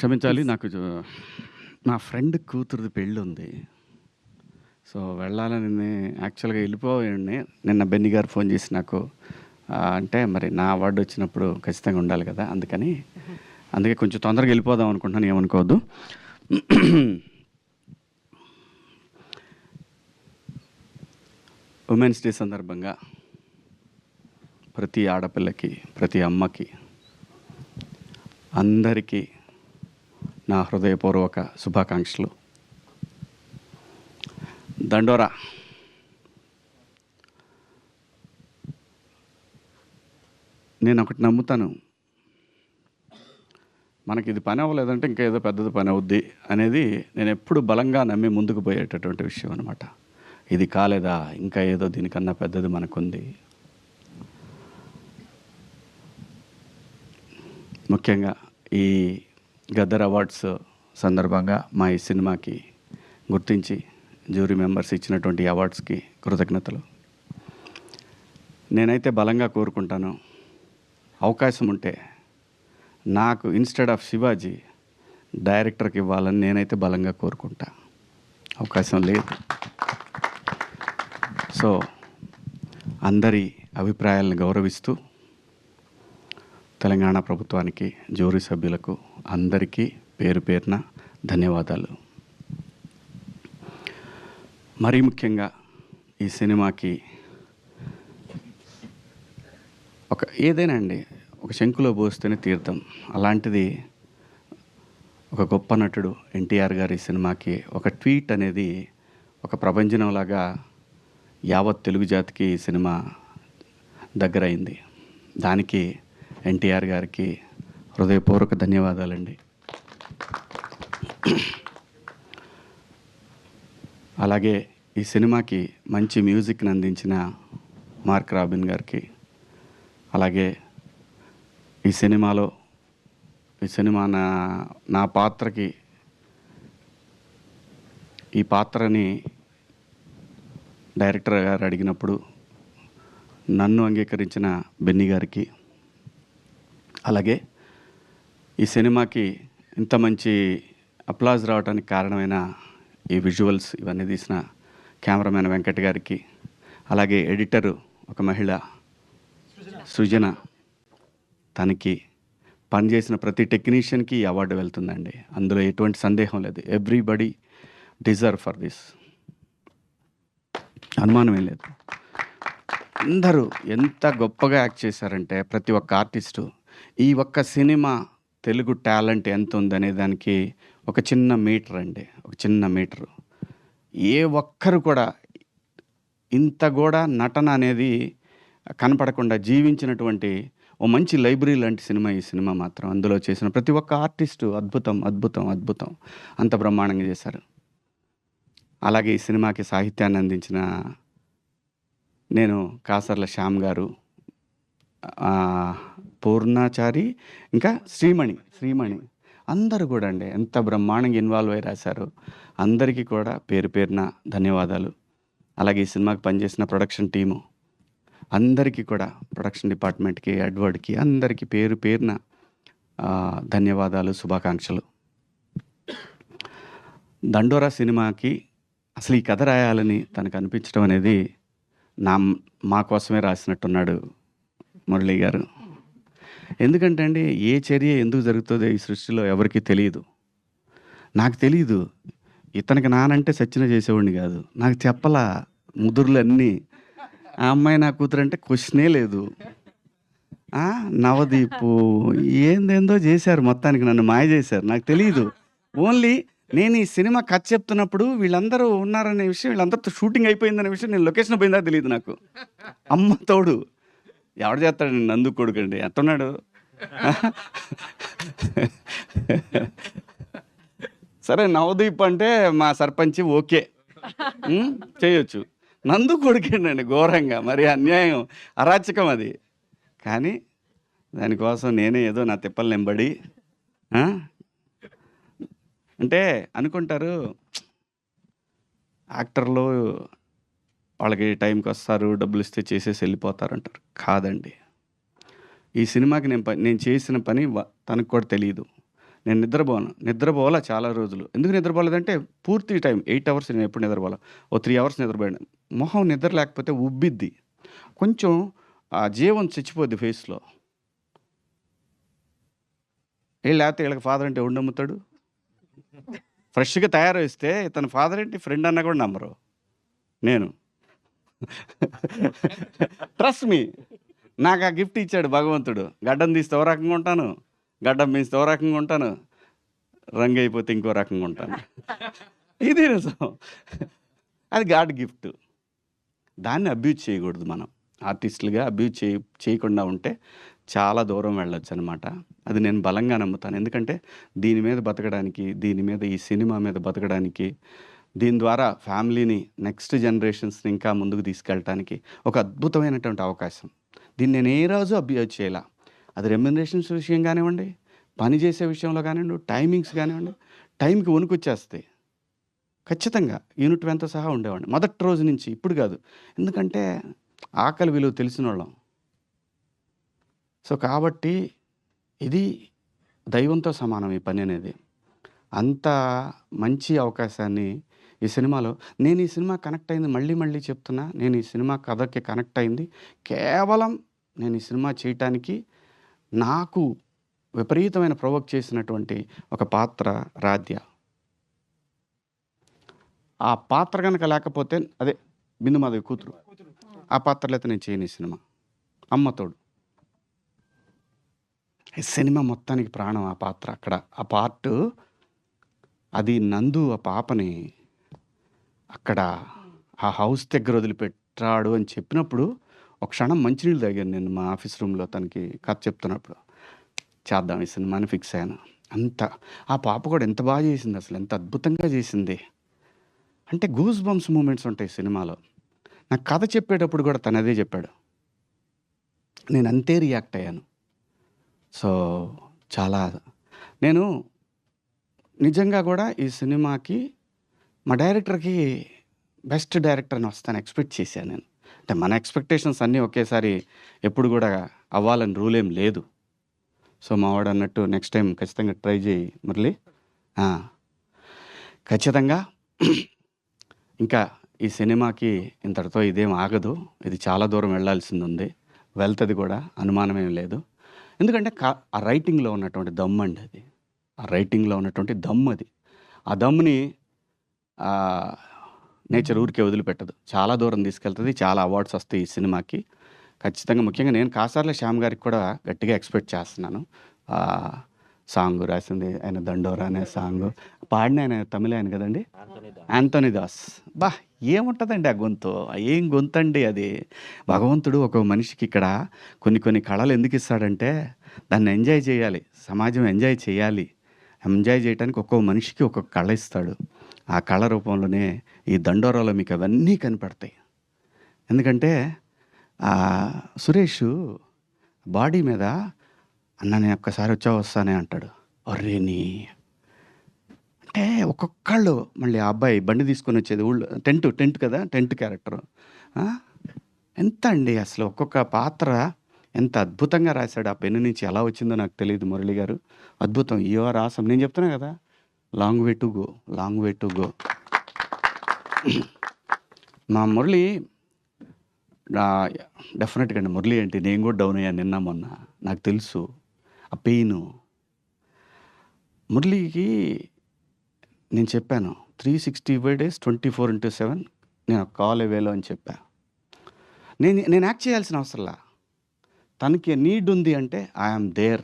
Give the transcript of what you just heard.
క్షమించాలి. ప్లీజ్. నాకు నా ఫ్రెండ్ కూతురిది పెళ్ళుంది. సో, వెళ్ళాలని యాక్చువల్‌గా ఎళ్ళిపోయాన్ని. నిన్న బెన్నీ గారు ఫోన్ చేసి నాకు అంటే మరి నా అవార్డొచ్చినప్పుడు ఖచ్చితంగా ఉండాలి కదా! అందుకే కొంచెం తొందరగా ఎళ్ళిపోదాం అనుకుంటున్నాను. ఏమనుకోవద్దు. ఉమెన్స్ డే సందర్భంగా ప్రతి ఆడపిల్లకి, ప్రతి అమ్మకి, అందరికీ నా హృదయపూర్వక శుభాకాంక్షలు. దండోరా. నేనొకటి నమ్ముతాను. మనకిది పని అవ్వలేదంటే ఇంకా ఏదో పెద్దది పని అవుద్ది అనేది నేనెప్పుడు బలంగా నమ్మి ముందుకు పోయేటటువంటి విషయం అనమాట. ఇది కాలేదా, ఇంకా ఏదో దీనికన్నా పెద్దది మనకుంది. ముఖ్యంగా ఈ గద్దర్ అవార్డ్స్ సందర్భంగా మా ఈ సినిమాకి గుర్తించి జ్యూరీ మెంబర్స్ ఇచ్చినటువంటి అవార్డ్స్కి కృతజ్ఞతలు. నేనైతే బలంగా కోరుకుంటాను, అవకాశం ఉంటే నాకు ఇన్స్టెడ్ ఆఫ్ శివాజీ డైరెక్టర్కి ఇవ్వాలని నేనైతే బలంగా కోరుకుంటా. అవకాశం లేదు. సో, అందరి అభిప్రాయాలను గౌరవిస్తూ తెలంగాణ ప్రభుత్వానికి, జ్యూరీ సభ్యులకు అందరికీ పేరు పేరున ధన్యవాదాలు. మరీ ముఖ్యంగా ఈ సినిమాకి ఏదైనా అండి, ఒక శంకులో పోస్తేనే తీర్థం. అలాంటిది ఒక గొప్ప నటుడు ఎన్టీఆర్ గారి సినిమాకి ఒక ట్వీట్ అనేది ఒక ప్రభంజనంలాగా యావత్ తెలుగు జాతికి ఈ సినిమా దగ్గరైంది. దానికి ఎన్టీఆర్ గారికి హృదయపూర్వక ధన్యవాదాలండి. అలాగే ఈ సినిమాకి మంచి మ్యూజిక్ని అందించిన మార్క్ రాబిన్ గారికి, అలాగే ఈ సినిమా నా పాత్రకి ఈ పాత్రని డైరెక్టర్ గారు అడిగినప్పుడు నన్ను అంగీకరించిన బెన్నీ గారికి, అలాగే ఈ సినిమాకి ఇంత మంచి అప్లాజ్ రావడానికి కారణమైన ఈ విజువల్స్ ఇవన్నీ తీసిన కెమెరామెన్ వెంకట్ గారికి, అలాగే ఎడిటరు ఒక మహిళ సృజన, తనకి పనిచేసిన ప్రతి టెక్నీషియన్కి ఈ అవార్డు వెళ్తుందండి. అందులో ఎటువంటి సందేహం లేదు. Everybody deserve for this. అనుమానమేం లేదు. అందరూ ఎంత గొప్పగా యాక్ట్ చేశారంటే ప్రతి ఒక్క ఆర్టిస్టు ఈ ఒక్క సినిమా తెలుగు టాలెంట్ ఎంత ఉందనే దానికి ఒక చిన్న మీటర్ అండి, ఒక చిన్న మీటరు. ఏ ఒక్కరు కూడా ఇంత కూడా నటన అనేది కనపడకుండా జీవించినటువంటి ఓ మంచి లైబ్రరీ లాంటి సినిమా ఈ సినిమా మాత్రం. అందులో చేసిన ప్రతి ఒక్క ఆర్టిస్టు అద్భుతం, అద్భుతం, అద్భుతం. అంత బ్రహ్మాండంగా చేశారు. అలాగే ఈ సినిమాకి సాహిత్యాన్ని అందించిన నేను కాసర్ల శ్యామ్ గారు, పూర్ణాచారి, ఇంకా శ్రీమణి అందరూ కూడా అండి ఎంత బ్రహ్మాండంగా ఇన్వాల్వ్ అయి రాశారు. అందరికీ కూడా పేరు పేరున ధన్యవాదాలు. అలాగే ఈ సినిమాకి పనిచేసిన ప్రొడక్షన్ టీము అందరికీ కూడా, ప్రొడక్షన్ డిపార్ట్మెంట్కి, ఎడ్వర్డ్కి అందరికీ పేరు పేరున ధన్యవాదాలు, శుభాకాంక్షలు. దండోరా సినిమాకి అసలు ఈ కథ రాయాలని తనకు అనిపించడం అనేది మా కోసమే రాసినట్టున్నాడు మురళీ గారు. ఎందుకంటే అండి, ఏ చర్య ఎందుకు జరుగుతుందో ఈ సృష్టిలో ఎవరికీ తెలియదు. నాకు తెలీదు. ఇతనికి నానంటే సచ్చిన చేసేవాడిని కాదు. నాకు చెప్పలా ముదురులన్నీ. ఆ అమ్మాయి నా కూతురంటే క్వశ్చనే లేదు. నవదీపు ఏందేందో చేశారు, మొత్తానికి నన్ను మాయ చేశారు. నాకు తెలియదు. ఓన్లీ నేను ఈ సినిమా కథ చెప్తున్నప్పుడు వీళ్ళందరూ ఉన్నారనే విషయం, వీళ్ళందరితో షూటింగ్ అయిపోయిందనే విషయం, నేను లొకేషన్ పోయిందా తెలియదు నాకు. అమ్మ తోడు ఎవడు చేస్తాడు, నందు కొడుకండి ఎట్టున్నాడు. సరే, నవదీప్ అంటే మా సర్పంచ్ ఓకే, చేయొచ్చు. నందు కొడుకేండండి ఘోరంగా, మరి అన్యాయం, అరాచకం అది. కానీ దానికోసం నేనే ఏదో నా తిప్పలు నింబడి అంటే అనుకుంటారు యాక్టర్లు వాళ్ళకి టైంకి వస్తారు, డబ్బులు ఇస్తే చేసేసి వెళ్ళిపోతారు అంటారు. కాదండి, ఈ సినిమాకి నేను చేసిన పని తనకు కూడా తెలియదు. నేను నిద్రపోలా చాలా రోజులు. ఎందుకు నిద్రపోలేదంటే పూర్తి టైం 8 అవర్స్ నేను ఎప్పుడు నిద్రపోలా. ఓ 3 అవర్స్ నిద్రపోయాను. మొహం నిద్ర లేకపోతే ఉబ్బిద్ది. కొంచెం ఆ జీవం చచ్చిపోద్ది ఫేస్‌లో. లేకపోతే వీళ్ళకి ఫాదర్ అంటే ఎవడు నమ్ముతాడు? ఫ్రెష్‌గా తయారొస్తే ఇతను ఫాదర్ ఏంటి, ఫ్రెండ్ అన్నా కూడా నమ్మరు. నేను. Trust me. నాకు ఆ గిఫ్ట్ ఇచ్చాడు భగవంతుడు. గడ్డం తీస్తే ఓ రకంగా ఉంటాను. గడ్డం పెంచితే ఓ రకంగా ఉంటాను. రంగు అయిపోతే ఇంకో రకంగా ఉంటాను. ఇది నిజం. అది గాడ్ గిఫ్ట్. దాన్ని అబ్యూజ్ చేయకూడదు మనం. ఆర్టిస్టులుగా అబ్యూజ్ చేయకుండా ఉంటే చాలా దూరం వెళ్ళొచ్చనమాట. అది నేను బలంగా నమ్ముతాను. ఎందుకంటే దీని మీద బతకడానికి, ఈ సినిమా మీద బతకడానికి, దీని ద్వారా ఫ్యామిలీని, నెక్స్ట్ జనరేషన్స్‌ని ఇంకా ముందుకు తీసుకెళ్ళటానికి ఒక అద్భుతమైనటువంటి అవకాశం. దీన్ని నేను ఏ రోజు అబ్యూజ్ చేయలా. అది రెమ్యునరేషన్స్ విషయం కానివ్వండి, పని చేసే విషయంలో కానివ్వండి, టైమింగ్స్ కానివ్వండి, టైంకి వణుకొచ్చేస్తాయి. ఖచ్చితంగా యూనిట్ సహా ఉండేవాడిని. మొదటి రోజు నుంచి, ఇప్పుడు కాదు. ఎందుకంటే ఆకలి విలువ తెలిసినోళ్ళం. సో, కాబట్టి ఇది దైవంతో సమానం ఈ పని అనేది. అంత మంచి అవకాశాన్ని ఈ సినిమాలో నేను ఈ సినిమా కనెక్ట్ అయింది మళ్ళీ చెప్తున్నా. నేను ఈ సినిమా కథకి కనెక్ట్ అయింది కేవలం నేను ఈ సినిమా చేయటానికి నాకు విపరీతమైన ప్రొవోక్ చేసినటువంటి ఒక పాత్ర రాధ్య. ఆ పాత్ర గనక లేకపోతే అదే బిందుమాధవి కూతురు. ఆ పాత్ర లేకపోతే నేను చేయను ఈ సినిమా. అమ్మతోడు. ఈ సినిమా మొత్తానికి ప్రాణం ఆ పాత్ర. అక్కడ ఆ పార్టు అది నందు ఆ పాపని అక్కడ ఆ హౌస్ దగ్గర వదిలిపెట్టాడు అని చెప్పినప్పుడు ఒక క్షణం మంచినీళ్ళు తాగాను నేను మా ఆఫీస్ రూమ్‌లో తనకి కథ చెప్తున్నప్పుడు. చేద్దాం ఈ సినిమాని ఫిక్స్ అయ్యాను. అంత ఆ పాప కూడా ఎంత బాగా చేసింది అసలు. ఎంత అద్భుతంగా చేసింది. అంటే గూస్ బంప్స్ మూమెంట్స్ ఉంటాయి సినిమాలో. నాకు కథ చెప్పేటప్పుడు కూడా తను అదే చెప్పాడు. నేను అంతే రియాక్ట్ అయ్యాను. సో, చాలా నేను నిజంగా కూడా ఈ సినిమాకి మా డైరెక్టర్‌కి బెస్ట్ డైరెక్టర్ అని వస్తాను ఎక్స్‌పెక్ట్ చేశాను నేను. అంటే మన ఎక్స్‌పెక్టేషన్స్ అన్నీ ఒకేసారి ఎప్పుడు కూడా అవ్వాలని రూల్ ఏం లేదు. సో, మావాడు అన్నట్టు నెక్స్ట్ టైం ఖచ్చితంగా ట్రై చేయి మురళి. ఆ! ఖచ్చితంగా ఇంకా ఈ సినిమాకి ఇంతటితో ఇదేం ఆగదు. ఇది చాలా దూరం వెళ్ళాల్సిందుంది. వెళ్తది కూడా, అనుమానమేం లేదు. ఎందుకంటే ఆ రైటింగ్‌లో ఉన్నటువంటి దమ్మండి అది. ఆ రైటింగ్‌లో ఉన్నటువంటి దమ్మది. ఆ దమ్ముని నేచర్ ఊరికే వదిలిపెట్టదు. చాలా దూరం తీసుకెళ్తది. చాలా అవార్డ్స్ వస్తాయి ఈ సినిమాకి. ఖచ్చితంగా ముఖ్యంగా నేను కాసార్ల శ్యామ్ గారికి కూడా గట్టిగా ఎక్స్‌పెక్ట్ చేస్తున్నాను. సాంగ్ రాసింది ఆయన 'దండోరా' అనే సాంగు. పాడిన ఆయన తమిళ్ ఆయన కదండీ! యాంథోనీ దాస్. ఏముంటదండి ఆ గొంతు? ఏం గొంతండి అది. భగవంతుడు ఒక మనిషికి ఇక్కడ కొన్ని కళలు ఎందుకు ఇస్తాడంటే దాన్ని ఎంజాయ్ చేయాలి. సమాజం ఎంజాయ్ చేయాలి. ఎంజాయ్ చేయటానికి ఒక్కో మనిషికి ఒక్కొక్క కళ ఇస్తాడు. ఆ కళ రూపంలోనే ఈ 'దండోరా'లో మీకు అవన్నీ కనపడతాయి. ఎందుకంటే సురేషు బాడీ మీద "అన్న నేను ఒక్కసారి వస్తానే" అంటాడు. అర్రే నీ అంటే ఒక్కొక్కళ్ళు మళ్ళీ ఆ అబ్బాయి బండి తీసుకొని వచ్చేది ఊళ్ళో టెంట్ కదా! Tent character. ఎంత అండి అసలు ఒక్కొక్క పాత్ర ఎంత అద్భుతంగా రాశాడు. ఆ పెన్ను నుంచి ఎలా వచ్చిందో నాకు తెలీదు మురళి గారు. అద్భుతం. You are awesome. నేను చెప్తున్నా కదా! Long way to go. Long way to go. మా మురళి డెఫినెట్‌గా అండి. మురళి ఏంటి నేను కూడా డౌన్ అయ్యాను నిన్న మొన్న. నాకు తెలుసు ఆ పెయిను. మురళికి నేను చెప్పాను 365 డేస్ 24/7 నేను కాల్ అవేలో అని చెప్పా. నేను యాక్ట్ చేయాల్సిన అవసరంలా. తనకి నీడ్ ఉంది అంటే ఐ యామ్ దేర్.